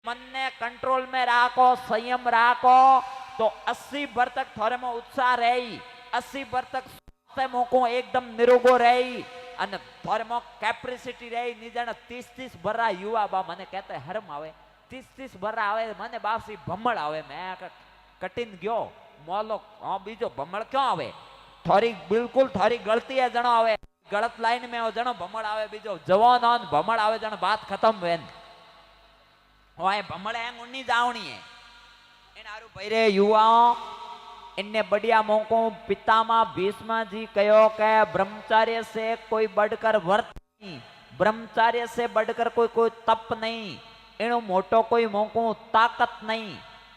मन ने कंट्रोल में राखो, संयम राखो तो 80 भर तक थोड़े में उत्साह रही, 80 भर तक मोको एकदम निरोगो रही અને થોરેમાં કેપેસિટી રહી નીજાને 30 ભરા યુવા બા મને કહેતે હરમ આવે 30 ભરા આવે મને બાસી ભમળ આવે મેં કટીન ગયો મોલો હા બીજો ભમળ ક્યાં આવે થોરી બિલકુલ થોરી ગલતી એ જણો આવે ગલત લાઈન में જણો ભમળ આવે બીજો જવાન ઓન ભમળ આવે જણ બાત ખતમ વેન ઓય ભમળ એમ ઉની જાવણી है એન આરું ભઈરે યુવા इनने बढ़िया मौको पितामह भीष्म जी कहो के ब्रह्मचार्य से कोई बढ़कर व्रत नहीं, ब्रह्मचार्य से बढ़कर कोई तप नहीं, इनो मोटो कोई मौको ताकत नहीं।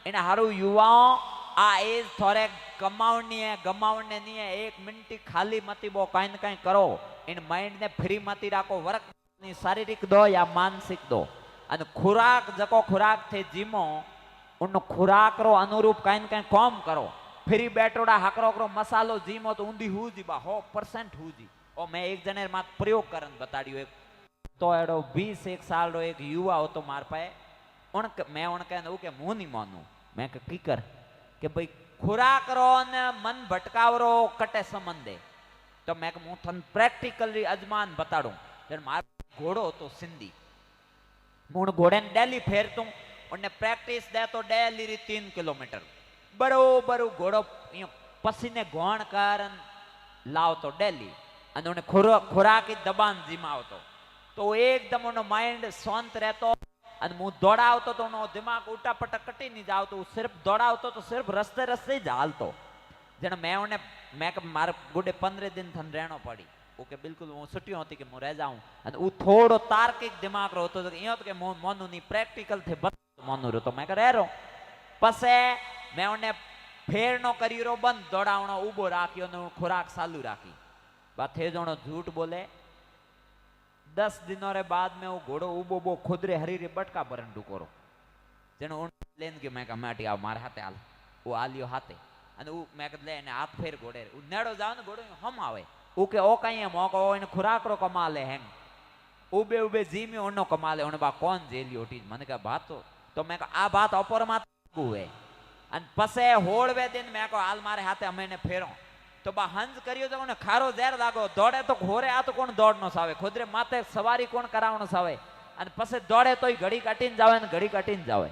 इन हारू युवाओं आ एज थोड़े गमावनी है गमावने नहीं है, एक मिनट खाली मती बो कहीं न कहीं करो, इन माइंड ने फ्री मती राखो, वर्क शारीरिक दो या मानसिक दो अन खुराक जको खुराक थे जीमो उन खुराक रो अनुरूप कहीं न कहीं काम करो। फिर बैठोड़ा हकरो मसालो जीमो तो ऊंधी हुजी बा 100% हुजी और मैं एक जने मात प्रयोग करन बताड़ियो एक तो एडो 21 साल रो एक युवा हो तो मार पाए उन मैं उन कहने के मुंह नहीं मानू मैं की कर के भाई खुराक रो ने मन भटकावरो कटे संबंधे तो मैं मुंह थन प्रैक्टिकली अजमान बताड़ू जन मार घोड़ो तो सिंधी मुन घोड़े ने डेली फेरतू उन्हें प्रैक्टिस दे तो डेली 3 किलोमीटर बरोबर घोड़ो पसीने घोण कर लाव तो डेली उन्हें खुराक दबान जीमावतो तो एकदम उन्हें माइंड शांत रहतो मुँह दौड़ावतो तो उन्हें दिमाग उल्टा पटक कटी नहीं जावतो सिर्फ दौड़ावतो तो सिर्फ रस्ते रस्ते ही झालतो जन मैं उन्हें मैं मारे गुडे 15 दिन थन रहनो पड़ी ओके बिल्कुल वो छुट्टी होती कि मैं रह जाऊं और वो थोड़ो तार्किक दिमाग रो तो यो तो के मोनू नहीं प्रैक्टिकल थे बस मोनू रो तो मैं रह रो पसे मैं उन्हें फेरनो करीरो बंद दौड़ावनो उबो राख्यो ने खुराक चालू राखी बात थे जोनो झूठ बोले 10 दिनों रे बाद में वो घोड़ो उबो बो खुदरे हरीरे बटका भरन डुकोरो जेनो उन लेन के मैं कमाटी आ मारे हाथे हाल वो आलियो हाथे अने उ मैं ले ने हाथ फेर घोड़े उ नेड़ो जाव ने घोड़ो हम आवे उ के ओ काई मोको इन खुराक रो कमाले हैं उबे उबे जीमी ओनो कमाले ओने बा कौन जेलियो टी मने का बात तो मैं आ बात अपर मात हुए अन पसे होळवे दिन मैं को हाल मारे हाथे अमेने फेरो तो बा हंज करियो तो ने खारो ज़ेर लागो दौड़े तो घोरे आ तो कोण दौड़नो सावे खुदरे माथे सवारी कोण करावनो सावे अन पसे दौड़े तो घड़ी कटीन जावे ने घड़ी कटीन जावे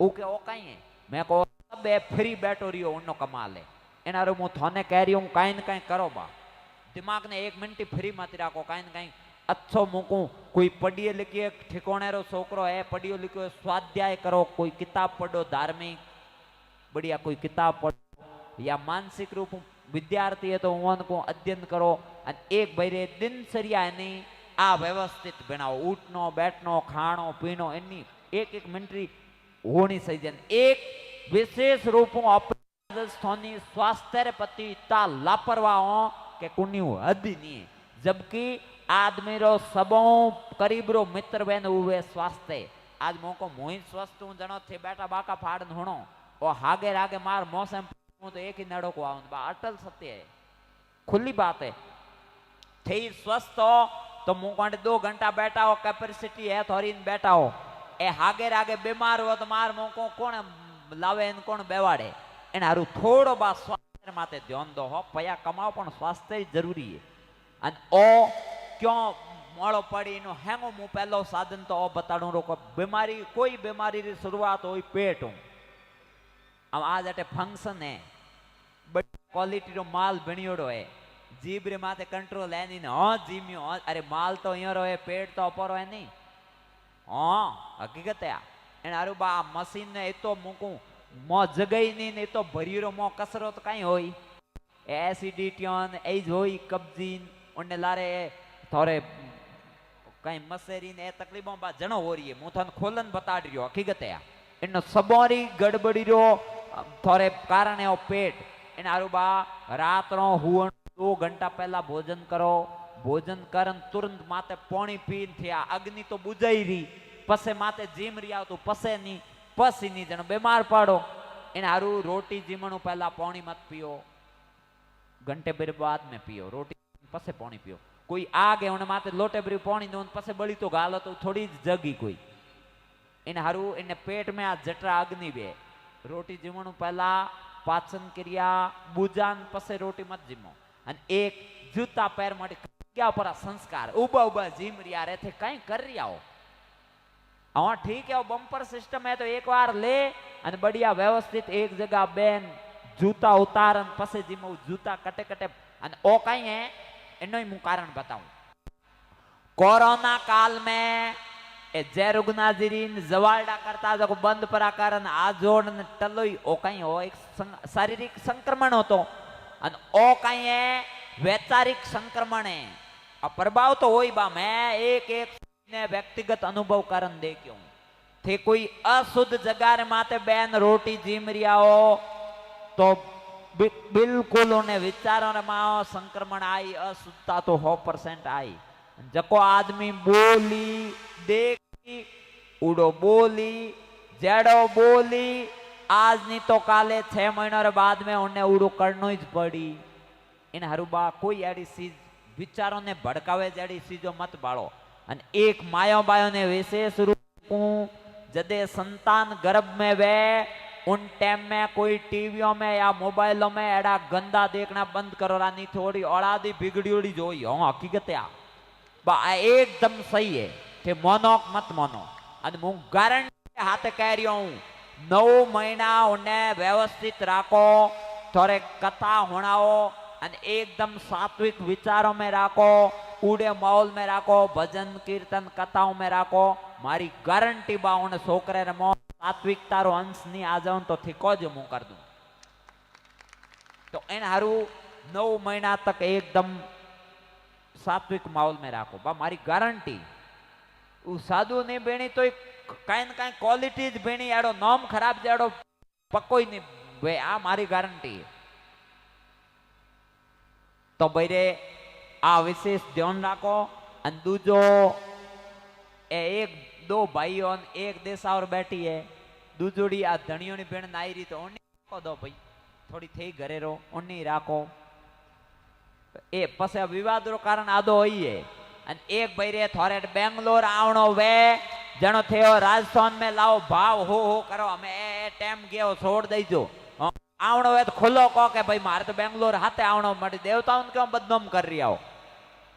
ऊ के ओ काई है मैं को बे फ्री बैठो रियो उनो कमाल है एनारो मु थोने कह रियो काई न काई करो बा दिमाग ने 1 मिनट फ्री मत राखो काई न काई अच्छो मुकू कोई पढ़िए लिखिए ठिकोने रो छोकरो है पढ़ियो लिखियो स्वाध्याय करो कोई किताब पढ़ो धार्मिक बढ़िया कोई किताब पढ़ो या मानसिक रूप विद्यार्थी है तो उनको अध्ययन करो एक भरे दिनचर्या नहीं आ व्यवस्थित बनाओ उठनो बैठनो खानो पीनो इन्नी एक मिनट होनी सही एक विशेष रूप अपनी स्वास्थ्य प्रति इतना लापरवाह हो के कुनी हद नहीं है जबकि आदमी रो सबो करीब रो मित्र बहन हुए स्वास्थ्य आज मोको मोहित स्वस्थ हूँ जनो थे बैठा बाका फाड़न होनो और हागे रागे मार मौसम तो एक ही नड़ो को आऊं बा अटल सत्य है खुली बात है थे स्वस्थ हो तो मुंह 2 घंटा बैठा हो कैपेसिटी है थोड़ी बैठा हो ए हागे रागे बीमार हो तो मार मुंह कौन लावे कौन बेवाड़े एने हारू थोड़ो बा स्वास्थ्य माते ध्यान दो हो पया कमाओ पण स्वास्थ्य जरूरी है अन ओ क्यों मोड़ो पड़ी नो हेंगो मु पहलो साधन तो ओ बताड़ू रो बीमारी कोई बीमारी री शुरुआत होई पेट हो अब आज अटे फंक्शन है बड़ी क्वालिटी रो माल बनियोड़ो है जीभ रे माथे कंट्रोल है नहीं हाँ जीमियो अरे माल तो यो रहे पेट तो अपर है नहीं हाँ हकीकत है एने हारू बा मशीन ने तो मुकू मो जगई नहीं तो भरीरो मो कसरत कई होई एसिडिटी एज होई कब्जीन उन्ने लारे थोड़े कई मसेरी ने तकलीफों बा जनो हो रही है मुथन खोलन बता रियो हकीकत है इन सबोरी गड़बड़ी रो थोड़े कारण है पेट इन आरु बा रात रो हुवन 2 घंटा पहला भोजन करो भोजन करन तुरंत माते पानी पीन थिया अग्नि तो बुझाई रही पसे माते जीम रिया तो पसे नहीं पसी नहीं जन बीमार पड़ो इन आरु रोटी जीमणु पहला पानी मत पियो घंटे भर बाद में पियो रोटी पसे पानी पियो कोई आ गए उन्हें माते लोटे भरी पानी दो पसे बड़ी तो गालो तो थोड़ी जगी कोई इन हारू इन पेट में आ जटरा अग्नि बे रोटी जीवणु पहला पाचन क्रिया बुजान पसे रोटी मत जीमो अन एक जूता पैर माटी क्या पर संस्कार उबा उबा जीम रिया रे थे कहीं कर रिया हो हाँ ठीक है वो बम्पर सिस्टम है तो एक बार ले अन बढ़िया व्यवस्थित एक जगह बेन जूता उतारन पसे जीमो जूता कटे कटे अन ओ कहीं है इनो ही मु कारण बताऊं कोरोना काल में ए जय रुग्नाजीरीन जवालडा करता जो बंद परा कारण आ जोड़ ने टलोई ओ कहीं हो एक शारीरिक संक्रमण हो तो अन ओ कहीं है वैचारिक संक्रमण है और प्रभाव तो वही बा मैं एक एक ने व्यक्तिगत अनुभव कारण दे क्यों थे कोई अशुद्ध जगह रे माते बैन रोटी जीम रिया हो तो बिल्कुल उन्हें विचारों रे माओ संक्रमण आई अशुद्धता तो 100% आई जको आदमी बोली देखी उड़ो बोली जेड़ो बोली आज नहीं तो काले 6 महीनों रे बाद में उन्हें उड़ो करनो ही पड़ी इन हरुबा कोई एडी चीज विचारों ने भड़कावे जेडी चीजों मत बाड़ो अन एक मायो बायो ने विशेष रूप जदे संतान गर्भ में वे उन टाइम में कोई टीवियों में या मोबाइलों में एड़ा गंदा देखना बंद करो रानी थोड़ी औलादी बिगड़ी जोई हो हकीकत आ बा एकदम सही है कि मोनो मत मोनो अन मु गारंटी हाथ कह रही हूं 9 महीना उन्हें व्यवस्थित राखो थोड़े कथा होनाओ अन एकदम सात्विक विचारों में राखो कूड़े माहौल में राखो भजन कीर्तन कथाओं में राखो मारी गारंटी बा उन छोकरे रे मो सात्विकता रो अंश नहीं आ जाऊं तो ठीको जो मु कर दूं तो इन हारू 9 महीना तक एकदम सात्विक माहौल में राखो बा मारी गारंटी उ साधु नहीं बेणी तो कहीं न कहीं क्वालिटीज बेणी एड़ो नाम खराब जेड़ो पक्को ही नहीं वे आ मारी गारंटी तो भाई आ विशेष ध्यान राखो अन दूजो एक 2 भाईओ एक देशा और बैठी है दूजोड़ी आ धनियों बेण नाई रही तो उन्नी दो भाई थोड़ी थी घरे रो उन्नी राखो ए पसे विवाद रो कारण आदो होई है अन एक भाई रे थोड़े बेंगलोर आवणो वे जणो थयो राजस्थान में लाओ भाव हो करो हमें टाइम गयो छोड़ दईजो आवणो वे तो खुलो को के भाई मारे तो बेंगलोर हाथे आवणो मटी देवताओं क्यों बदनाम कर रिया हो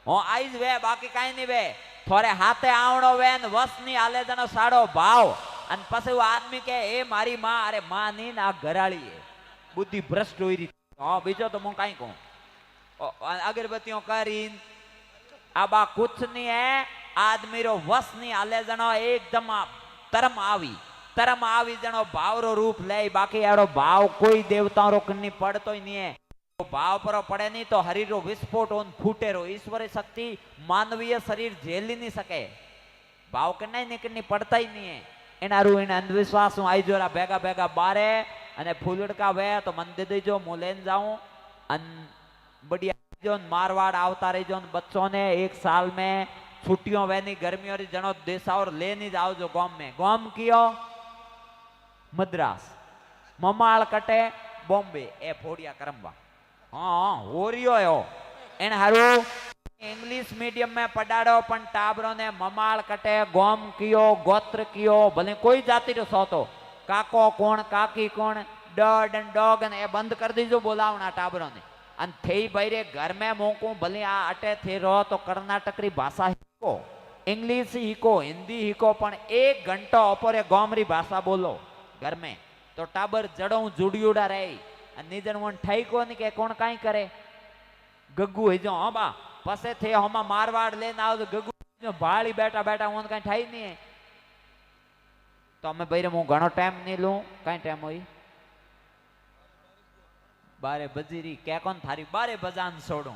हो आईज वे बाकी काई नहीं वे थोड़े हाथे आवणो वे न वस नी आले जनो साड़ो भाव अन पसे वो आदमी के ए मारी मां अरे मां नी ना घराड़ी है बुद्धि भ्रष्ट होई रही हां बीजो तो मु काई कहूं अगरबत्तियों करीन आबा कुछ नहीं है आदमी रो वस नहीं आले जनो एकदम तरम आवी जनो भाव रो रूप ले बाकी एड़ो भाव कोई देवताओं रो कन्नी पड़तो ही नहीं है तो भाव पर पड़े नहीं तो हरी रो विस्फोट होन फूटे रो ईश्वरी शक्ति मानवीय शरीर झेल ही नहीं सके भाव कन्ना ही कन्नी पड़ता ही नहीं है एनारू इन अंधविश्वास आई जोरा भेगा भेगा बारे अने फूलड़का वे तो मन दे देजो मु लेन जाऊं अन बढ़िया जो मारवाड़ आवता रही जो बच्चों ने 1 साल में छुट्टियों वेनी गर्मियों री जनो देशा और ले नहीं जाओ जो गांव कियो मद्रास ममाल कटे बॉम्बे ए फोड़िया करम्बा हाँ हो रियो है इन हारू इंग्लिश मीडियम में पढ़ाड़ो पण टाबरों ने ममाल कटे गोम कियो गोत्र कियो भले कोई जाति रो सोतो काको कोण काकी कोण डॉड एंड डॉग ए बंद कर दीजो बोलावना टाबरों ने अन थे भाई रे घर में मोकू भले आ अटे थे रो तो कर्नाटक री भाषा हिको इंग्लिश हिको हिंदी हिको पण 1 घंटो अपरे गोमरी भाषा बोलो घर में तो टाबर जड़ों जुड़ियोड़ा रही निजन वन ठाई को नहीं के कौन काई करे गग्गू है जो हाँ बा पसे थे हमा मारवाड़ लेना आओ तो गग्गू जो बाली बैठा बैठा वन काई ठाई नहीं है तो हमें भाई रे मु घणो टाइम नहीं लूं काई टाइम होई 12 बजीरी क्या कौन थारी 12 बजान छोड़ू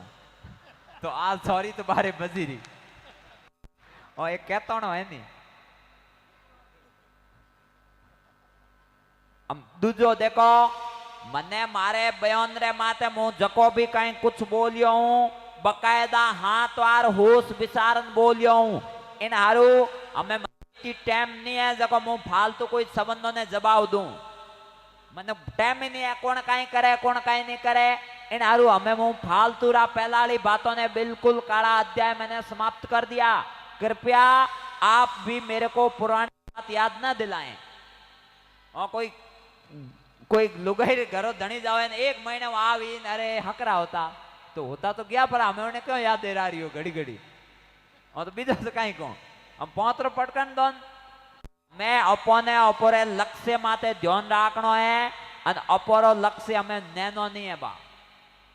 तो आज सॉरी तो 12 बजीरी और एक कहता है नहीं दूजो देखो मने मारे बयान रे माते मु जको भी कहीं कुछ बोलियो हूं बकायदा हाथ वार होश विचारन बोलियो हूं इन हारू हमें की टाइम नहीं है जको मु फालतू कोई संबंधों ने जवाब दूं मने टाइम ही नहीं है कौन काई करे कौन काई नहीं करे इन हारू हमें मु फालतू रा पहलाली बातों ने बिल्कुल काला अध्याय मैंने समाप्त कर दिया कृपया आप भी मेरे को पुरानी बात याद ना दिलाएं। और कोई लुगाई घरों धनी जावे ने 1 महीने में आवी अरे हकरा होता तो गया, पर हमें उन्हें क्यों याद दे रही हो घड़ी घड़ी। और तो बीजा से कहीं को हम पोतरो पटकन दोन मैं अपने अपरे लक्ष्य माते ध्यान राखनो है। अन अपरो लक्ष्य हमें नैनो नहीं है बा,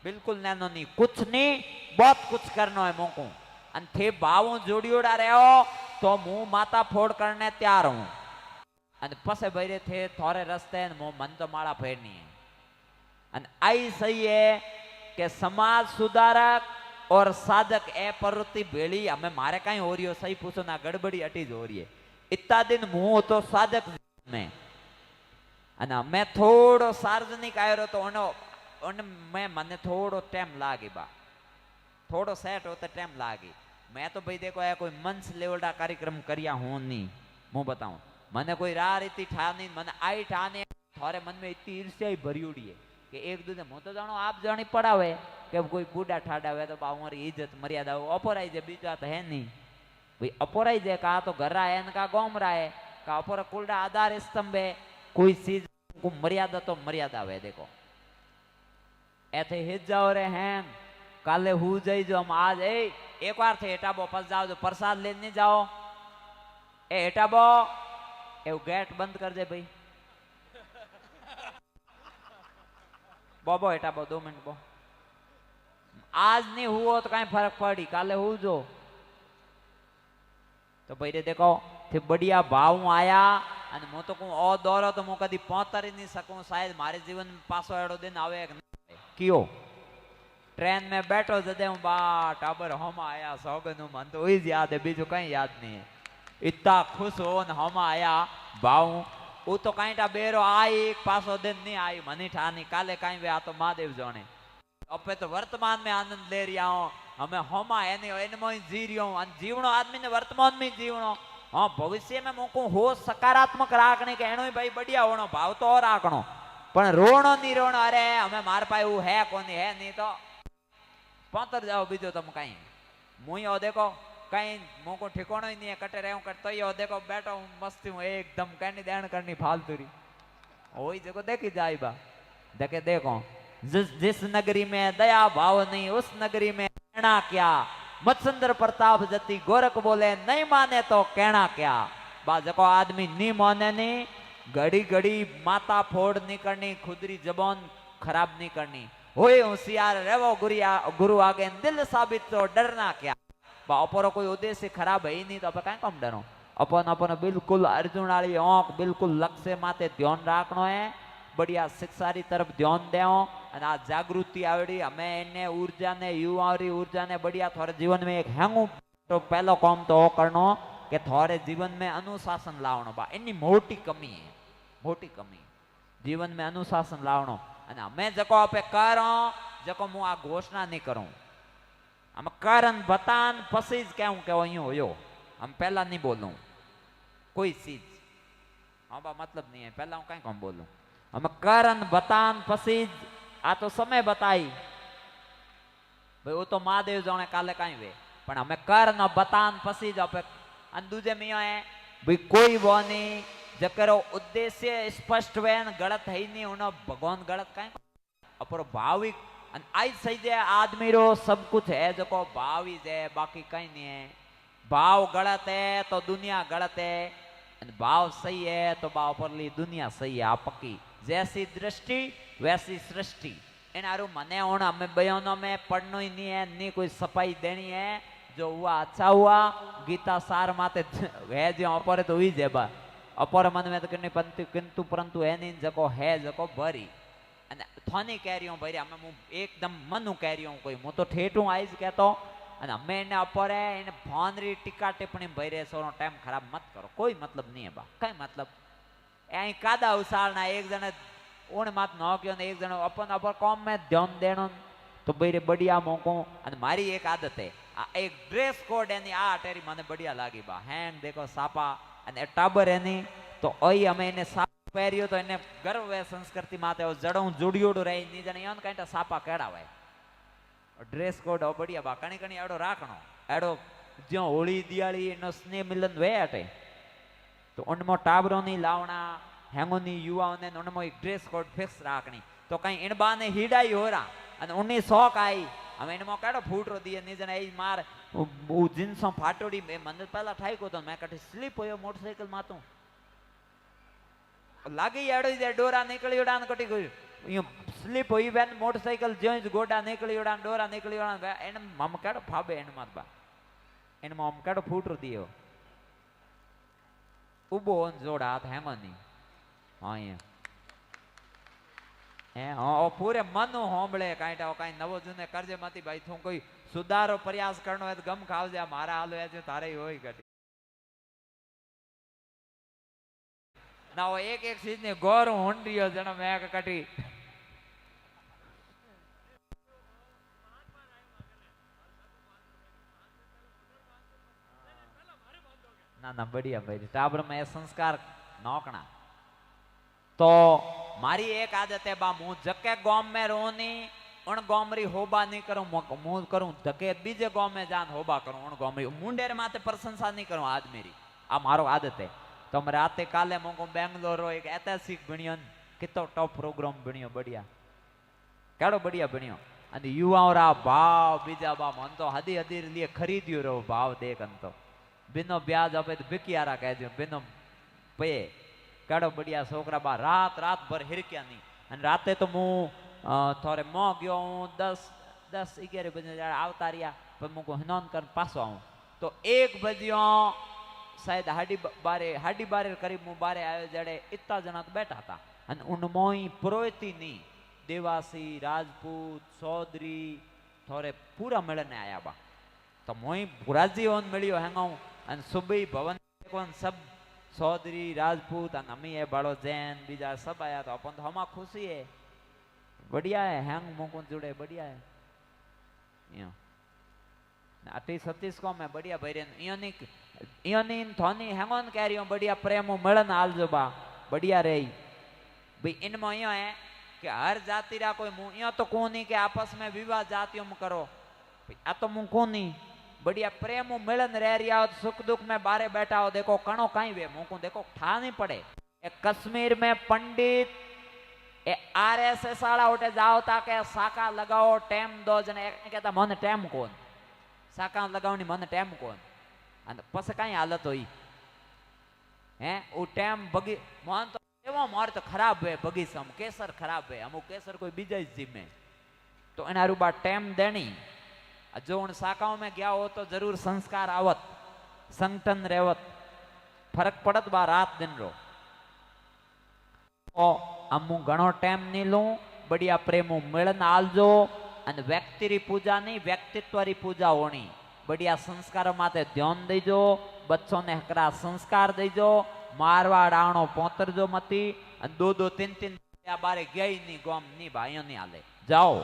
बिल्कुल नैनो नहीं, कुछ नहीं बहुत कुछ करनो है मोको। अन थे भावों जोड़ियोड़ा रहो तो मुंह माता फोड़ करने तैयार हूं। अन पसे भरे थे थोड़े रस्ते मो मन तो माड़ा फेरनी है। अन आई सही है कि समाज सुधारक और साधक ए प्रवृत्ति भेड़ी हमें मारे कहीं हो रही हो सही पूछो ना, गड़बड़ी अटीज हो रही है। इतना दिन मुंह तो साधक में अना मैं थोड़ो सार्वजनिक आयो तो मैं मने थोड़ो टाइम लागे बा, थोड़ो सेट होते टाइम लागे। मैं तो भाई देखो है कोई मंच लेवलडा कार्यक्रम करिया हूं नहीं, मुंह बताऊं मने कोई राह रीति ठा नहीं, मने आई ठाने थारे मन में इतनी ईर्ष्या ही भरी उड़ी है कि एक दूसरे मु तो जानो आप जानी पड़ावे कि कोई बूढ़ा ठाडा हुए तो बावरी इज्जत मर्यादा अपोराई जे बीजा तो है नहीं भाई। अपोराई जे का तो घर है का गोम रहा है का अपोरा कुलडा आधार स्तंभ है, कोई चीज को मर्यादा तो मर्यादा है। देखो ऐसे हित जाओ रे हैं काले हु जाई जो हम आज एक बार थे एटाबो फस जाओ जो प्रसाद लेने जाओ ए एटाबो ए गेट बंद कर दे भाई बोबो एटाबो 2 मिनट बो आज नहीं हुआ तो कहीं फर्क पड़ी काले हु जो तो भाई रे देखो थे बढ़िया भाव आया अन मु तो को ओ दौरो तो मु कदी पहुंचारी नहीं सकूं, शायद मारे जीवन में पासो एड़ो दिन आवे कियो ट्रेन में बैठो जदे हूं बा टाबर हम आया सौगन मन तो वही याद है, बीजो कहीं याद नहीं है। इतना खुश हो न हम आया भाव वो तो कहीं टा बेरो आई एक पासो दिन नहीं आई मनी ठानी काले कहीं वे आ तो महादेव जाने। अब तो वर्तमान में आनंद ले रहा हूं हमें होमा है नहीं इन में जी रही हूं जीवनो आदमी ने वर्तमान में जीवनो। हाँ भविष्य में मोको हो सकारात्मक राखने के एनो भाई बढ़िया होनो भाव तो और राखनो पण रोनो नहीं रोनो अरे हमें मार पाए वो है कोनी है नहीं तो पौतर जाओ बीजो तुम कहीं मुई ओ देखो कहीं मोको ठिकाना ही नहीं है कटे रहे कट तो यो देखो बैठो हूँ मस्ती हूँ एकदम कहनी देन करनी फालतू री वही जगह देखी जाए बा देखे देखो जिस नगरी में दया भाव नहीं उस नगरी में कहना क्या, मत्संदर प्रताप जति गोरख बोले नहीं माने तो कहना क्या। बा जको आदमी नहीं माने नहीं घड़ी घड़ी माता फोड़ नहीं करनी खुदरी जबान खराब नहीं करनी होए होशियार रेवो गुरु आगे दिल साबित तो डरना क्या। अपरो कोई उद्देश्य खराब है ही नहीं तो आप कहीं कम डरो अपन बिल्कुल अर्जुन वाली आंख बिल्कुल लक्ष्य माते ध्यान रखनो है, बढ़िया शिक्षा री तरफ ध्यान देओ અને આ જાગૃતિ આવડી અમે એને ऊर्जा ने युवारी ऊर्जा ने बढ़िया थोड़े जीवन में एक हैंगू तो पहलो काम तो करनो कि थोड़े जीवन में अनुशासन लावनो बा एनी मोटी कमी है, मोटी कमी जीवन में अनुशासन लावनो। અને અમે જકો આપે કરો જકો હું આ ઘોષણા નહીં કરું અમે કરન બતાન પછી જ કેવું કે અહીં હોયો हम पहला नहीं बोलूं कोई चीज हाँ बा मतलब नहीं है पहला हूँ कहीं कम बोलूं हम करन बतान પછી आ तो समय बताई भाई वो तो महादेव जाने काले कहीं वे पण हमें कर न बतान पसी जो पे दूजे में है भाई कोई वो नहीं जकरो उद्देश्य स्पष्ट वे गलत है ही नहीं उन्हें भगवान गलत कहीं अपर भाविक आई सही जे आदमी रो सब कुछ है जो को भावी है बाकी कहीं नहीं है। भाव गलत है तो दुनिया गलत है भाव सही है तो भाव परली दुनिया सही है। आप पक्की जैसी दृष्टि वैसी सृष्टि एनारू मने होना हमें बयानों में पढ़ना ही नहीं है नहीं कोई सफाई देनी है जो हुआ अच्छा हुआ गीता सार माते है जो अपर तो हुई जेबा अपर मन में तो किंतु परंतु है नहीं जको है जको भरी અને થોની કેરીઓ ભરી અમે હું એકદમ મનું કેરીઓ કોઈ હું તો ઠેઠું આઈજ કહેતો અને અમે એને અપરે એને ભાનરી ટીકા ટિપ્પણી ભરે સોનો ટાઈમ ખરાબ મત કરો કોઈ मतलब नहीं है बा कई मतलब અહીં કાદા ઉસાળના એક જણે ઓણ માત ન ક્યો ને એક જણો अपन अपर कॉम में ध्यान देनो तो भई बढ़िया मोको અને મારી એક आदत है आ एक ड्रेस कोड एनी आ अटेरी મને बढ़िया लागी बा हैंग देखो सापा અને टाबर एनी तो अई અમે એને પહેર્યો તો એને ગર્વ વે સંસ્કૃતિ માતે જડું જોડિયોડું રહી ની જણે યાન કાંટા સાપા કેડાવાય ડ્રેસ કોડ બઢિયા બા કણી કણી એડો રાખણો એડો જ્યાં હોળી દિવાળી એનો સ્નેહ મિલન વે અટે तो उनमो टाबरो नहीं लावना हेंगो नहीं युवाओं ने उनमो एक ड्रेस कोड फिक्स राखनी तो कहीं इनबा ने हिडाई हो रहा અને ઉની શોક आई હવે એનો કાઢો ફૂટરો દીએ નીજને એ માર જીન્સો ફાટોડી મે મને પહેલા ઠાઈકો તો મે કઠી સ્લીપ હોયો મોટરસાઇકલ માં તો લાગી એડો દે ડોરા નીકળી ઉડાન કટી ગયું યો સ્લીપ હોઈ વેન મોટરસાઇકલ જોઈ ગોડા નીકળી ઉડાન ડોરા નીકળી ઉડાન એને મમ કાઢો ફાબે એને માર બા એને મમ કાઢો ફૂટરો દીયો ઉબો ઓન જોડા હાથ હેમની હા हाँ पूरे मन होंबले कहीं नवो जूने कर्जे मती भाई तू कोई सुधारो प्रयास करनो है तो गम खाव जा मारा हालो है जो तारे होई गटी ना वो एक एक चीज ने गौर होंडियो जनो मैं कटी ना ना बढ़िया भाई टाबर में संस्कार नौकना तो मारी एक आदत है बा मुंह जके गांव में रोनी उन गांवरी होबा नहीं करूं मुंह करूं जके बीजे गांव में जान होबा करूं उन गांवरी मुंडेर माते प्रशंसा नहीं करूं आज मेरी आ मारो आदत है तो मैं राते काले मोको बेंगलोर एक ऐतिहासिक बनियो कितो टॉप प्रोग्राम बनियो बढ़िया केड़ो बढ़िया बनियो અને યુવાઓ રા ભાવ બીજા બા મન તો હદી હદી लिए खरीदियो रो भाव देख अन तो बिनो ब्याज अपे तो बिकियारा कह दियो बिनो पे केड़ो बढ़िया छोकरा बा रात रात भर हिरक्या नहीं અને રાતે તો હું થોરે મો ગયો હું 10-11 બજે આવતા રહ્યા પણ હું હનોન કર પાછો આવું તો 1 બજ્યો शायद हाडी बारे करीब હું બારે આવ્યો જડે इतना जना तो बैठा था અને ઉનમોઈ પ્રોયતી नहीं देवासी राजपूत चौधरी थोड़े पूरा मिलने आया बा तो मोई राजी होन मिलियो हैंगाऊ अन सुबह भवन कौन सब चौधरी राजपूत अन अमी है बड़ो जैन बीजा सब आया तो अपन तो हमा खुशी है बढ़िया है हैंग मोको जुड़े बढ़िया है यो 38 को मैं बढ़िया भैरन इयोनी थोनी हैंगोन कह रही हूं बढ़िया प्रेम मिलन आलजो बा बढ़िया रही भाई इनमो यो है कि हर जाति रा कोई मुंह यो तो कोनी के आपस में विवाह जातियों में करो आ तो मुंह कोनी बढ़िया प्रेम मिलन रह रिया हो सुख दुख में बारे बैठा हो देखो कणो कहीं वे मुंह को देखो ठा नहीं पड़े एक कश्मीर में पंडित ए आरएसएस वाला उठे जाओ ताके साका लगाओ टेम दो जने एक कहता मन टेम कोन साका लगावनी मन टेम कोन અને પછી કઈ હાલત હોય હે ઓ ટેમ બગી મન તો એવો માર તો ખરાબ है बगीचा में केसर खराब है अमुक केसर कोई बीजा जिम्मे तो एना रूबा टेम देनी जो उन शाखाओं में गया हो तो जरूर संस्कार आवत संगठन रेवत फर्क पड़त बा रात दिन रो ओ अमु घणो टेम नहीं लू बढ़िया प्रेमो मिलन आलजो अने व्यक्ति री पूजा नहीं व्यक्तित्व री पूजा होनी बढ़िया संस्कार माते ध्यान दईजो बच्चों ने हकरा संस्कार दईजो मारवा डाणो पोतरजो मती दो दो तीन तीन बारे गई नहीं गोम नहीं भाइयों नहीं आले जाओ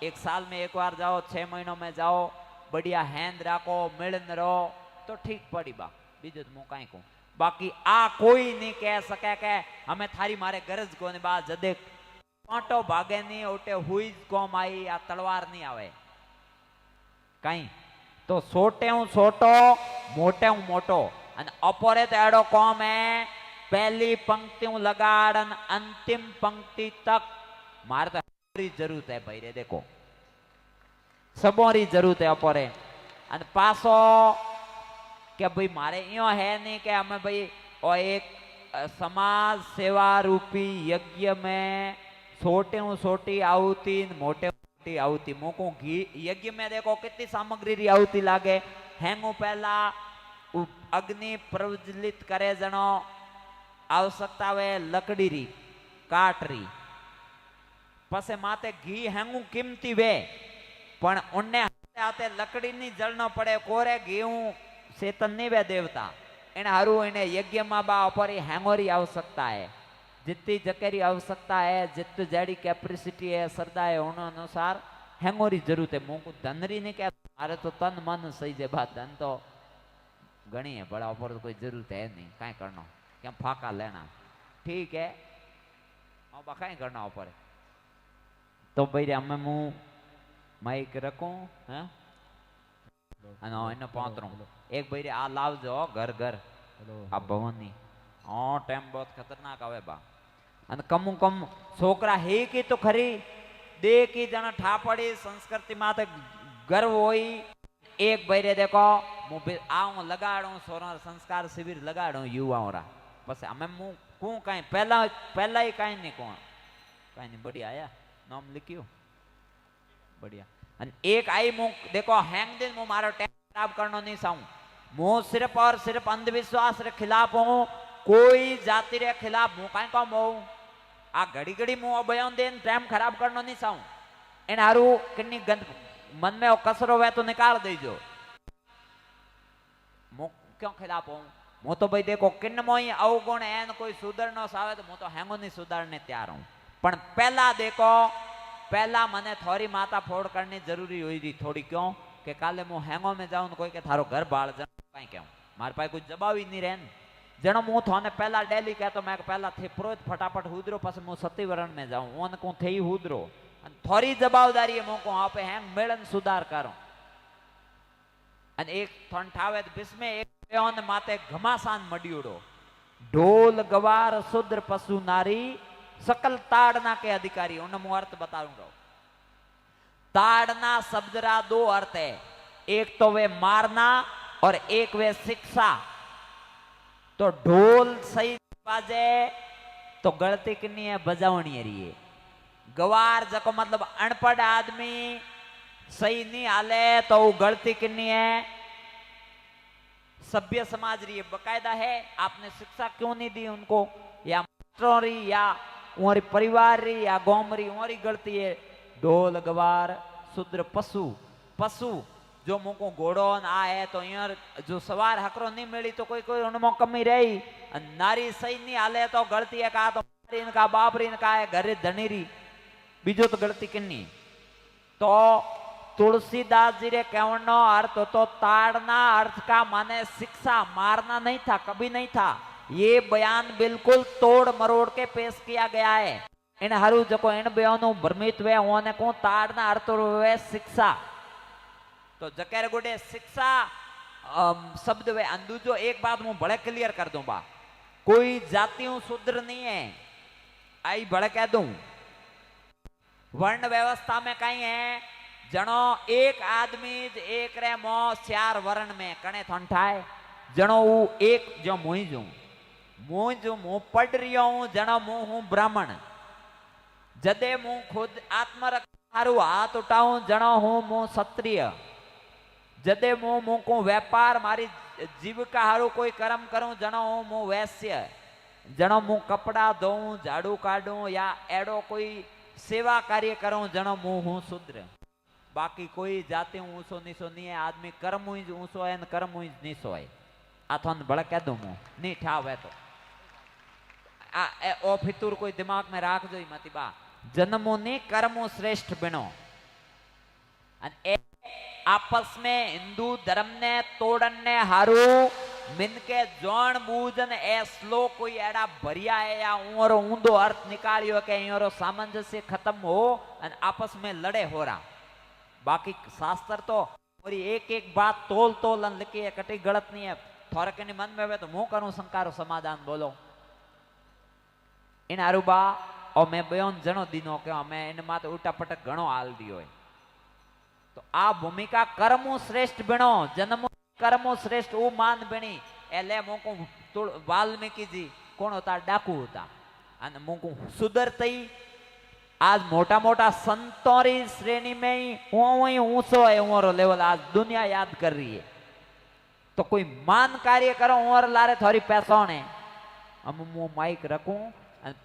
एक साल में एक बार जाओ 6 महीनों में जाओ बढ़िया हैंद राखो मिलन रहो तो ठीक पड़ी बा बीजो तो मुँह कहीं को बाकी आ कोई नहीं कह सके के हमें थारी मारे गरज को बा जदे कांटो भागे नहीं उठे हुई कोम आई आ तलवार नहीं आवे कहीं तो सोटे हूं सोटो मोटे हूं मोटो अपोरे तो एडो कौम है पहली पंक्ति लगाड़न अंतिम पंक्ति तक मारे तो जरूरत है भाई रे देखो सबोरी जरूरत है अपोरे पासो के भाई मारे यो है नहीं कि हमें भाई और एक समाज सेवा रूपी यज्ञ में छोटे हूं छोटी आहुति मोटे आहुति मोको घी यज्ञ में देखो कितनी सामग्री री आहुति लागे हैंगू पहला अग्नि प्रज्वलित करे जनो आवश्यकता वे लकड़ी री काट री पसे माते घी हैंगू कीमती वे पण उन्ने हाथे लकड़ी नी जलनो पड़े कोरे घी चेतन नहीं वे देवता इन हारू इन्हें यज्ञ में बा पर हैंगोरी आवश्यकता है जितनी जकेरी आवश्यकता है जितनी जड़ी कैपेसिटी है श्रद्धा है उन अनुसार हैंगोरी जरूरत है मुंह को धनरी नहीं कह मारे तो तन मन सही जे बात धन तो गणी है बड़ा ऊपर तो कोई जरूरत है नहीं कहीं करना क्या फाका लेना ठीक है और कहीं करना ऊपर तो भाई हमें मुंह माइक रखूं हैं इन पात्रों एक भाई आ लाव जो घर घर आ भवन नहीं हाँ टाइम बहुत खतरनाक आवे बा अन कम कम छोकरा हे की तो खरी दे की जना ठापड़ी संस्कृति माते गर्व होई एक बैरे देखो मु आऊं लगाड़ू सोना संस्कार शिविर लगाड़ू युवाओं रा बस हमें मु कू कहीं पहला पहला ही कहीं नहीं कौन कहीं नहीं बढ़िया आया नाम लिखियो बढ़िया अन एक आई मु देखो हैंग दिन मु मारो टाइम खराब करनो नहीं चाहूं मु सिर्फ और सिर्फ अंधविश्वास रे खिलाफ हूं कोई जाति रे खिलाफ मु कहीं कम हूं आ घड़ी घड़ी मु बयान देन टाइम खराब करनो नहीं चाहूं इन हारू किन्नी गंद मन में वो कसरो वे तो निकाल दीजो मु क्यों खिलाफ हूं मु तो भाई देखो किन्न मोई अवगुण एन कोई सुधरनो सावे तो मु तो हैंगो नहीं सुधारने तैयार हूं पण पहला देखो पहला मने थोड़ी माता फोड़ करनी जरूरी हुई थी थोड़ी क्यों कि काले मु हैंगो में जाऊं कोई के थारो घर बाल जन कहीं क्यों मारे पास कोई जवाब ही नहीं रहन जनो मु थाने पहला डेली कहतो मैं पहला थे प्रोत फटाफट हुदरो पस मु सतीवरण में जाऊं ओन को थई हुदरो अन थोड़ी जवाबदारी मु को आपे हैंग मेलन सुधार करो अन एक थन ठावे बिस्मे एक बेओन माते घमासान मडियोड़ो ढोल गवार शूद्र पशु नारी सकल ताड़ना के अधिकारी उन मु अर्थ बताऊंगा ताड़ना शब्द रा दो अर्थ है एक तो वे मारना और एक वे शिक्षा तो ढोल सही बाजे तो गलती किन्नी है बजावनी रही है गवार जको मतलब अनपढ़ आदमी सही नहीं हाले तो गलती किन्नी है सभ्य समाज रही है बकायदा है आपने शिक्षा क्यों नहीं दी उनको या मास्टरों री या उहरी परिवार री या गांव री उहरी गलती है ढोल गवार शूद्र पशु पशु जो मुको घोड़ो आ है तो यार जो सवार हकरो नहीं मिली तो कोई कोई उनमें कमी रही नारी सही नहीं हाले तो गलती है कहा तो इनका बाप री इनका है घर धनी री बीजो तो गलती किन्नी तो तुलसीदास जी रे कहनो अर्थ तो ताड़ना अर्थ का माने शिक्षा मारना नहीं था कभी नहीं था ये बयान बिल्कुल तोड़ मरोड़ के पेश किया गया है इन हरू जो इन बयानों भ्रमित वे होने को ताड़ना अर्थ वे शिक्षा तो जकेर गुडे शिक्षा शब्द वे अंदूजो एक बात मैं बड़े क्लियर कर दूं बा कोई जातियों शूद्र नहीं है आई बड़े कह दूं वर्ण व्यवस्था में कहीं है जनो एक आदमी एक रे मो चार वर्ण में कणे थंठाए जनो वो एक जो मुई जो मु पढ़ रही हूं जनो मु हूं ब्राह्मण जदे मु खुद आत्मरक्षा हारू हाथ उठाऊं जनो हूं मु क्षत्रिय जदे मु को व्यापार मारी जीविका हारू कोई कर्म करूं जनो हूं मु वैश्य जनो मु कपड़ा धोऊं झाड़ू काढूं या एडो कोई सेवा कार्य करूं जनो मु हूं शूद्र बाकी कोई जाति ऊंचो नीचो नहीं है आदमी कर्म हुई ऊंचो है न कर्म हुई नीचो है आथन बड़ा कह दूं मु नहीं ठाव है तो ओ फितूर कोई दिमाग में राख जो मती बा जन्मो ने कर्मो श्रेष्ठ बिनो आपस में हिंदू धर्म ने तोड़न ने हारू मिनके जोन बूजन ए श्लोक कोई एड़ा भरिया है या उरो ऊंधो अर्थ निकालियो के इरो सामंजस्य खत्म हो और आपस में लड़े हो रहा बाकी शास्त्र तो और एक एक बात तोल तोलन लिखी है कटी गलत नहीं है थोड़े के मन में वे तो मुंह करूं शंकारो समाधान बोलो इन आरुबा और मैं बयान जनो दिनो के मैं इन माते उल्टा पटक घणो हाल दियो है तो आ भूमिका कर्मो श्रेष्ठ बनो जन्म कर्मो श्रेष्ठ वो मान बनी एले मुको वाल्मीकि जी कौन होता डाकू होता अन मुको सुधरतई आज मोटा मोटा संतों श्रेणी में ही ऊंचो है उमरो लेवल आज दुनिया याद कर रही है तो कोई मान कार्य करो उमर लारे थोड़ी पैसों ने हम मु माइक रखूं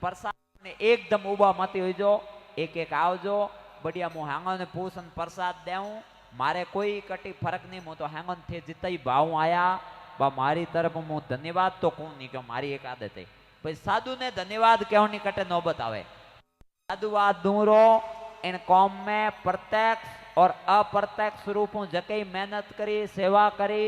प्रसाद ने एकदम उबा मती हुई जो एक आवजो बढ़िया मु हांगो ने पूछन प्रसाद देऊं मारे कोई कटी फर्क नहीं मु तो हांगन थे जितई भाव आया बा मारी तरफ मु धन्यवाद तो कौन नहीं क्यों मारी एक आदत है भाई साधु ने धन्यवाद क्यों नहीं कटे नौबत आवे साधुवाद दूरो इन कौम में प्रत्यक्ष और अप्रत्यक्ष रूपों जके मेहनत करी सेवा करी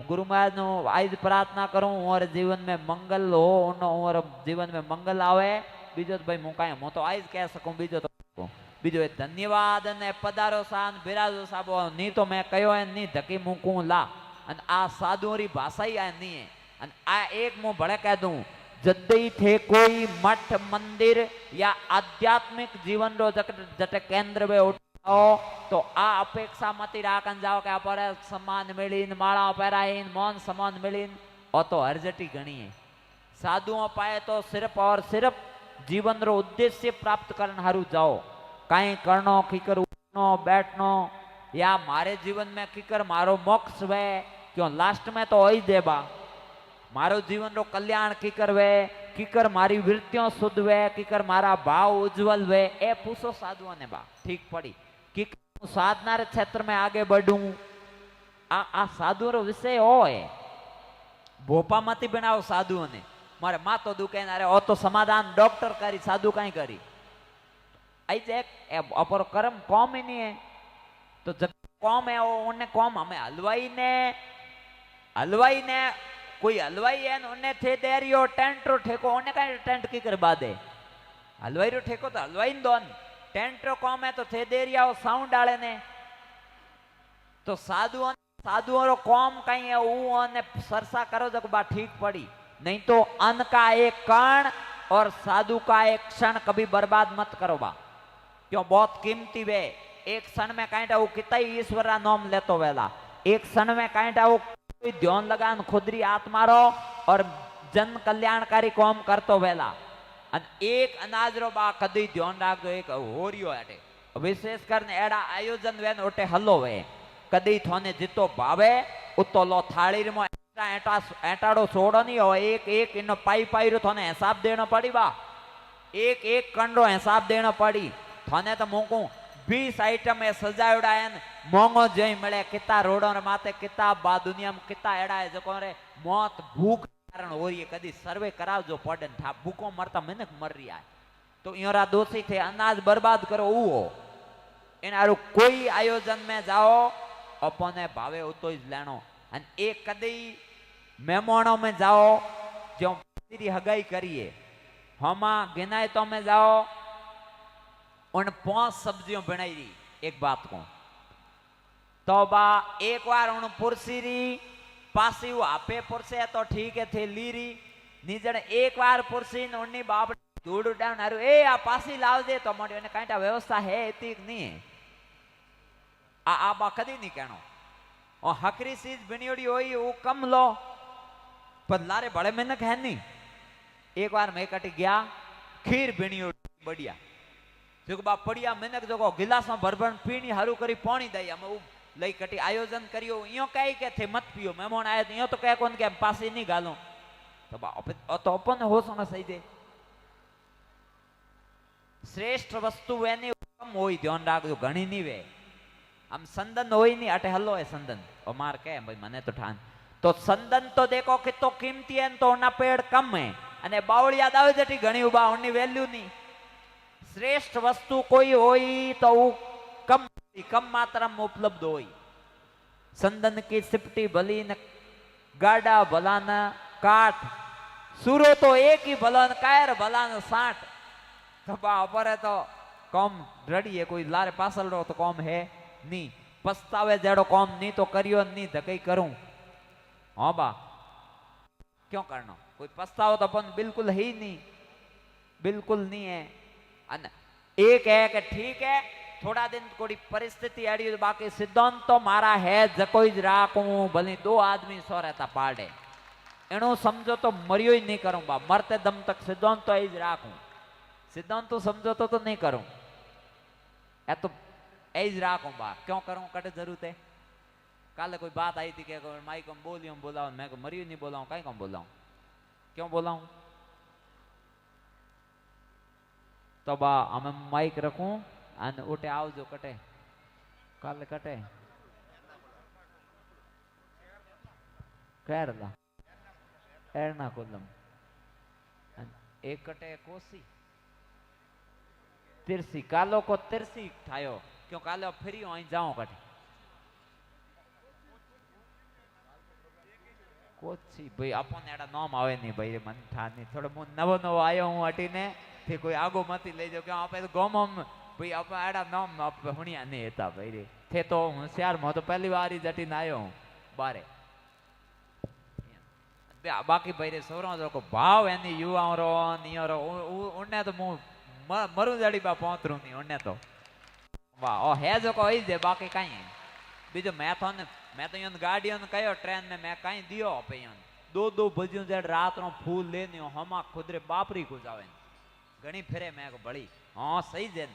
गुरु महाराज नो आज प्रार्थना करूं और जीवन में मंगल हो और जीवन में मंगल आवे बीजो तो भाई मुकाय मु तो आज कह सकूं बीजो तो बीजो धन्यवाद ने पधारो सान बिराजो साबो नी तो मैं कयो है नी धकी मुकू ला अन आ साधुरी भाषा ही आ नी है अन आ एक मु भले कह दूं जद्दी थे कोई मठ मंदिर या आध्यात्मिक जीवन रो जटे केंद्र में उठाओ तो आ अपेक्षा मती राखन जाओ के पर सम्मान मिलीन माला पहराइन मौन सम्मान मिलीन और तो हरजटी गणी है साधुओं पाए तो सिर्फ और सिर्फ जीवन रो उद्देश्य प्राप्त करने हारू जाओ कहीं करनो किकर उठनो बैठनो या मारे जीवन में किकर मारो मोक्ष वे क्यों लास्ट में तो वही देबा मारो जीवन रो कल्याण किकर वे किकर मारी वृत्तियों शुद्ध वे किकर मारा भाव उज्जवल वे ए पूछो साधुओं ने बा ठीक पड़ी कि साधना रे क्षेत्र में आगे बढ़ूं आ साधु रो विषय होय भोपा मती बनाओ साधुओं ने मारे मातो दुखे ना रे ओ तो समाधान डॉक्टर करी साधु कहीं करी आई जे अपर कर्म कौम ही नहीं है तो जब कौम है उन्हें कौम हमें हलवाई ने कोई हलवाई है उन्हें थे देरियो टेंट रो ठेको उन्हें कहीं टेंट की कर बादे हलवाई रो ठेको तो हलवाई दोन टेंट रो कौम है तो थे देरिया साउंड डाले ने तो साधुओं रो कौम कहीं है वो ने सरसा करो जब बात ठीक पड़ी नहीं तो अन्न का एक कण और साधु का एक क्षण कभी बर्बाद मत करो बा क्यों बहुत कीमती वे एक क्षण में कहीं वो कितना ईश्वर नाम लेतो वेला एक क्षण में कहीं वो कोई ध्यान लगान खुदरी आत्मा रो और जन कल्याणकारी काम करतो वेला एक अनाज रो बा कदी ध्यान राख दो एक होरियो अटे विशेष कर एड़ा आयोजन वेन ओटे हलो वे कदी थोने जितो भावे उतो लो थाली रो एटाड़ो छोड़ो नहीं हो एक एक इनो पाई रो थोने हिसाब देना पड़ी बा एक एक कंडो हिसाब देना पड़ी थोने तो मोको 20 आइटम है सजावड़ा है मोंगो जई मिले किता रोडो रे माथे किता बा दुनिया में किता एड़ा है जको रे मौत भूख कारण हो रही है कदी सर्वे कराव जो पड़े था भूखों मरता मिनक मर रही है तो इरा दोषी थे अनाज बर्बाद करो वो एनारो कोई आयोजन में जाओ अपने भावे उतो ही लेनो एक कदी मेहमानों में जाओ जो तेरी हगाई करिए हमा गिनाए तो में जाओ उन 5 सब्जियों बनाई री एक बात को तो बा एक बार उन पुरसी री पासी वो आपे पुरसे तो ठीक है थे लीरी निजन एक बार पुरसी ने उन्नी बाप धूड़ डाउन अरे ए आ पासी लाव दे तो मोड़ी ने कांटा व्यवस्था है इतनी नहीं है आ बा कदी नहीं कहनो और हकरी चीज बिनियोड़ी होई वो कम लो पर लारे बड़े मेहनत है नहीं एक बार मैं कटी गया खीर बिनियोड़ी बढ़िया जो बाप पड़िया मेहनत जो गिलास में भरभर पीनी हारू करी पानी दई हम लई कटी आयोजन करियो इयो कई के थे मत पियो मेहमान आए इयो तो कह कोन के पासी नहीं गालो तो बा तो अपन हो सोना सही दे श्रेष्ठ वस्तु वेनी कम होई ध्यान राखजो घणी नहीं वे हम संदन होई नहीं अटे हल्लो है संदन और मार के भाई मने तो ठान तो संदन तो देखो कितो कीमती है तो ना पेड़ कम है अने बावड़िया दावे जटी घणी उबा उनी वैल्यू नहीं श्रेष्ठ वस्तु कोई होई तो कम मात्रा में उपलब्ध होई संदन की सिपटी भली न गाड़ा भला न काठ सूरो तो एक ही भला न कायर भला न 60 थपा ऊपर है तो कम रड़ी है कोई लारे पासल रो तो कम है नहीं पछतावे जेड़ो कम नहीं तो करियो नहीं धकई करूं हाँ बा क्यों करना कोई पछतावो तो अपन बिल्कुल ही नहीं बिल्कुल नहीं है एक है कि ठीक है थोड़ा दिन कोई परिस्थिति आड़ी बाकी सिद्धांत तो मारा है जकोई ज राखूं भले 2 आदमी सो रहता पाड़े एनो समझो तो मरियो ही नहीं करूं बा मरते दम तक सिद्धांत तो ही राखूं सिद्धांत तो समझो तो नहीं करूं ए तो ऐज राखूं बा क्यों करूं कटे जरूरत है कल कोई बात आई थी कि माइक में बोलियो बोलाओ मैं को मरियो नहीं बोलाऊं कहीं कम बोलाऊं क्यों बोलाऊं तो बा हमें माइक रखूं अन उठे आओ जो कटे काल कटे केरला एर्नाकुलम एक कटे कोसी तिरसी कालो को तिरसी ठायो क्यों कालो फिरी आई जाऊं कटे कोची भाई अपन एड़ा नाम आवे नहीं भाई मन था नहीं थोड़ा मुन नवो आयो हूं हटी ने थे कोई आगो मती ले जो क्यों आपे तो गोमम भाई आप एड़ा नाम आप हुनिया नहीं था भाई रे थे तो होशियार मैं तो पहली बार ही जटी ना आयो हूं बारे बाकी भाई रे सोरो जो को भाव एनी युवा रो नियो रो उन्ने तो मु मरु जड़ी बा पहुंचरू नहीं उन्ने तो वाह ओ है जो कोई दे बाकी काई बीजो मैं तो यन गाड़ियों ने कयो ट्रेन में मैं काई दियो पे यन दो बजियों जेड रात नो फूल लेनी हो हमा खुदरे बापरी को जावे घणी फिरे मैं को बड़ी हां सही जे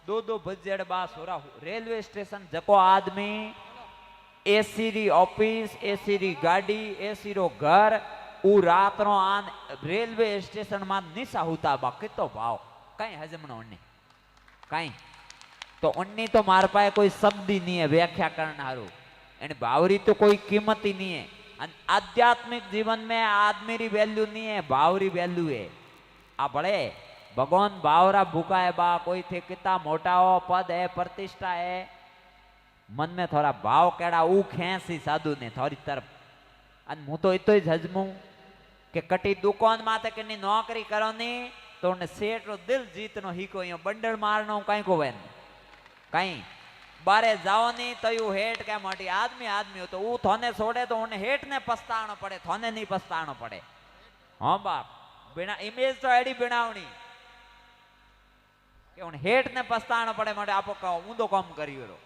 दो बजेड बा सोरा रेलवे स्टेशन जको आदमी एसी री ऑफिस एसी री गाड़ी एसी रो घर उ रात नो आन रेलवे स्टेशन मा निसा होता बा कितो भाव काई हजम न काई तो उन्नी तो मार पाए कोई शब्द ही नहीं है व्याख्या करना हारू एने भावरी तो कोई कीमत ही नहीं है आध्यात्मिक जीवन में आदमी री वैल्यू नहीं है भावरी वैल्यू है आ बड़े भगवान भावरा भूखा है बा कोई थे कितना मोटा हो पद है प्रतिष्ठा है मन में थोड़ा भाव केड़ा ऊ खेसी साधु ने थोड़ी तरफ अन मु तो इतो ही हजमू के कटी दुकान माते के नौकरी करो नी तो उन्हें सेठ रो दिल जीतनो ही को यो बंडल मारनो कहीं को वेन कहीं बारे जाओ नहीं तो यू हेट क्या मोटी आदमी हो तो वो थोने छोड़े तो उन्हें हेट ने पछतानो पड़े थोने नहीं पछतानो पड़े हाँ बाप बिना इमेज तो एडी बनावनी कि उन हेट ने पछतानो पड़े मोटे आपो कहो ऊंधो काम करियो रो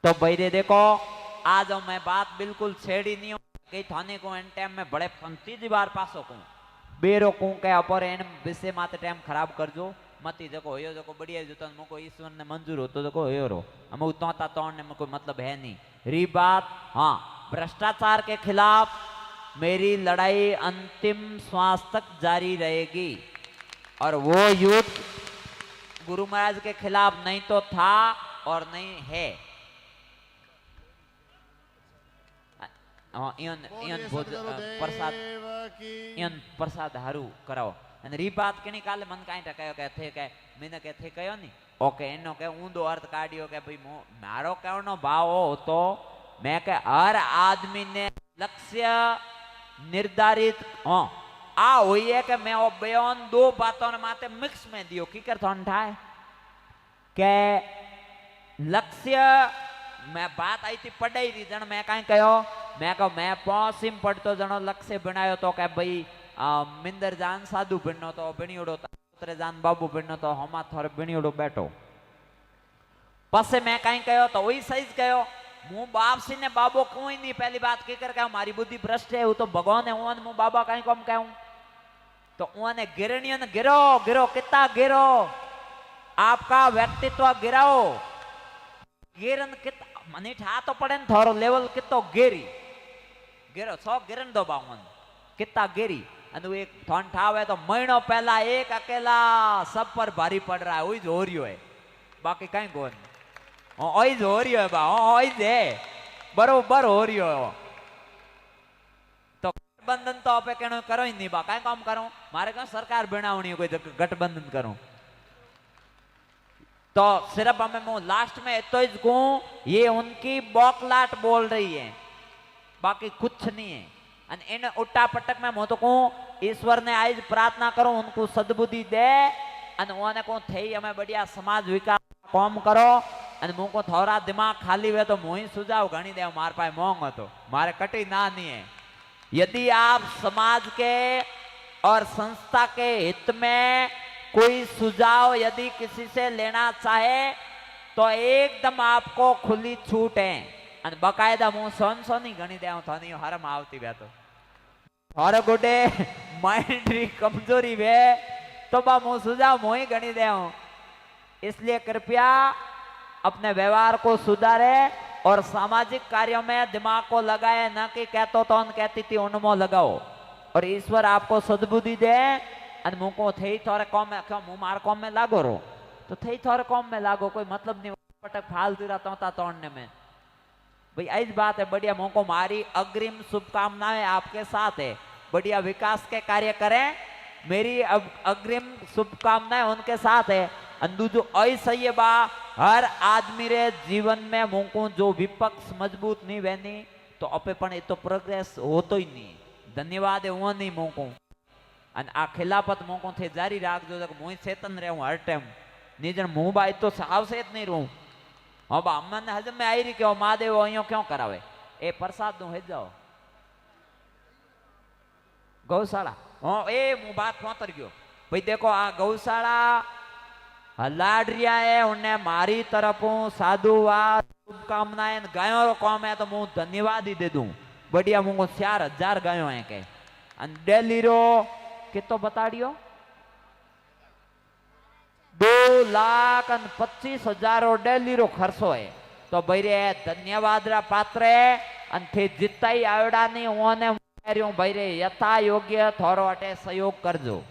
तो भाई रे देखो आज मैं बात बिल्कुल छेड़ी नहीं कि थाने को एन टाइम में बड़े तीजी बार पासो को बेरो को के अपर एन विषय माते टाइम खराब करजो मती जको होयो जको बढ़िया जो तन मको ईश्वर ने मंजूर हो तो जको होयो रो हम उतोता तोड़ ने कोई मतलब है नहीं री बात हाँ भ्रष्टाचार के खिलाफ मेरी लड़ाई अंतिम श्वास तक जारी रहेगी और वो युद्ध गुरु महाराज के खिलाफ नहीं तो था और नहीं है प्रसाद हारू कराओ री बात के काले मन कहीं टकायो के थे के मैंने के थे कयो नी ओके एनो के ऊंधो अर्थ काढियो के भाई मारो कहनो भाव हो तो मैं के हर आदमी ने लक्ष्य निर्धारित हां आ होई है कि मैं वो बयान दो बातों ने माते मिक्स में दियो की कर थोन ठाए के लक्ष्य मैं बात आई थी पढ़ाई री जन मैं कहीं कयो मैं कहो मैं पौसिम पढ़तो जनो लक्ष्य बनायो तो के भाई मिंदर जान साधु बिनो तो बिणियोड़ो तरे जान बाबू बिनो तो हमा थोड़े बिणियोड़ो बैठो पसे मैं कहीं कहो तो वही सही कहो मु बाप सी ने बाबो कोई नहीं पहली बात की कर कहूं मारी बुद्धि भ्रष्ट है वो तो भगवान है ओन मु बाबा कहीं कम कहूं तो ओने गिरनियन गिरो गिरो कितना गिरो आपका व्यक्तित्व गिराओ गिरन कितना मनी ठा तो पड़े न थोरो लेवल कितो गिरी गिरो 100 गिरन दो बावन कितना गिरी अनु एक थोन ठावे तो महीनों पहला एक अकेला सब पर भारी पड़ रहा है वही हो रही है बाकी कहीं गोन ओई हो रही है बा ओई दे बरोबर हो रही हो तो गठबंधन तो आपे कहनो करो ही नहीं बा काई काम करो मारे का सरकार बनावनी है कोई गठबंधन करो तो सिर्फ हमें मु लास्ट में इतो ही कहूं ये उनकी बौखलाहट बोल रही है बाकी कुछ नहीं है अन इन उट्टा पटक में मैं तो कहूं ईश्वर ने आज प्रार्थना करो उनको सद्बुद्धि दे अन ओने को थई हमें बढ़िया समाज विकास काम करो अन मुको थोड़ा दिमाग खाली हुए तो मुही सुझाव घणी दे मार पाए मोंग तो मारे कटी ना नहीं है यदि आप समाज के और संस्था के हित में कोई सुझाव यदि किसी से लेना चाहे तो एकदम आपको खुली छूट है अन बकायदा मु सोन नहीं घणी दे थानी हरम आवती वे तो और गुडे माइंड री कमजोरी वे तो बा मु सुझाव मोही घणी दे इसलिए कृपया अपने व्यवहार को सुधारे और सामाजिक कार्यों में दिमाग को लगाए न कि कहतो तो कहती थी उनमो लगाओ और ईश्वर आपको सद्बुद्धि दे अन मुको थई थोड़े कॉम में क्यों मु मार कॉम में लागो रो तो थई थोड़े कॉम में लागो कोई मतलब नहीं पटक फालतू रहा तोता तोड़ने में भाई ऐसी बात है बढ़िया मुको मारी अग्रिम शुभकामनाएं आपके साथ है बढ़िया विकास के कार्य करें मेरी अब अग्रिम शुभकामनाएं उनके साथ है अंदू जो असह्य बा हर आदमी रे जीवन में मुको जो विपक्ष मजबूत नहीं बहनी तो अपे पण ये तो प्रोग्रेस होतो ही नहीं धन्यवाद है वो नहीं मुको अन आ खिलाफत मोको थे जारी राखजो जक मुई चेतन रहूं हर टाइम निजन मुंह बाई तो सावचेत नहीं रहूं हाँ बा अम्मन हजम में आई रही क्यों महादेव अयो क्यों करावे ए प्रसाद नु हे जाओ गौशाला हाँ ए मु बात पहुंच गयो भाई देखो आ गौशाला लाड रिया है उन्हें मारी तरफ साधुवाद शुभकामनाएं गायों रो काम है तो मु धन्यवाद ही दे दूं बढ़िया मुझको 4000 गायों है के डेली रो कितो बताड़ियो 2,25,000 डेली रो खर्चो है तो भाई रे धन्यवाद रा पात्र है जिताई आवड़ा नहीं ओने भाई रे यथा योग्य थोरो अटे सहयोग करजो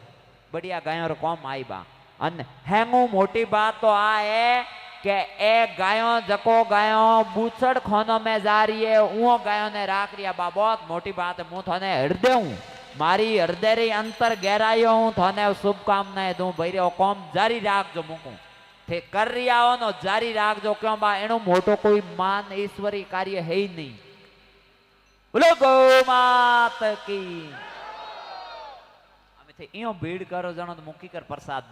बढ़िया गायों रो काम आई बा अन हेंगू मोटी बात तो आ है कि ए गायों जको गायों बूचड़ खानों में जा रही है वो गायों ने राख रिया बा बहुत मोटी बात है मु थाने हृदय हूँ मारी हृदय री अंतर गहराइयो हूँ थाने शुभकामनाएं दूं भाई रे काम जारी राख जो मुकू थे कर रिया हो नो जारी राख जो क्यों बा एनो मोटो कोई मान ईश्वरी कार्य है ही नहीं बोलो गौ मात की અમે थे इयो भीड़ करो जनो तो मुकी कर प्रसाद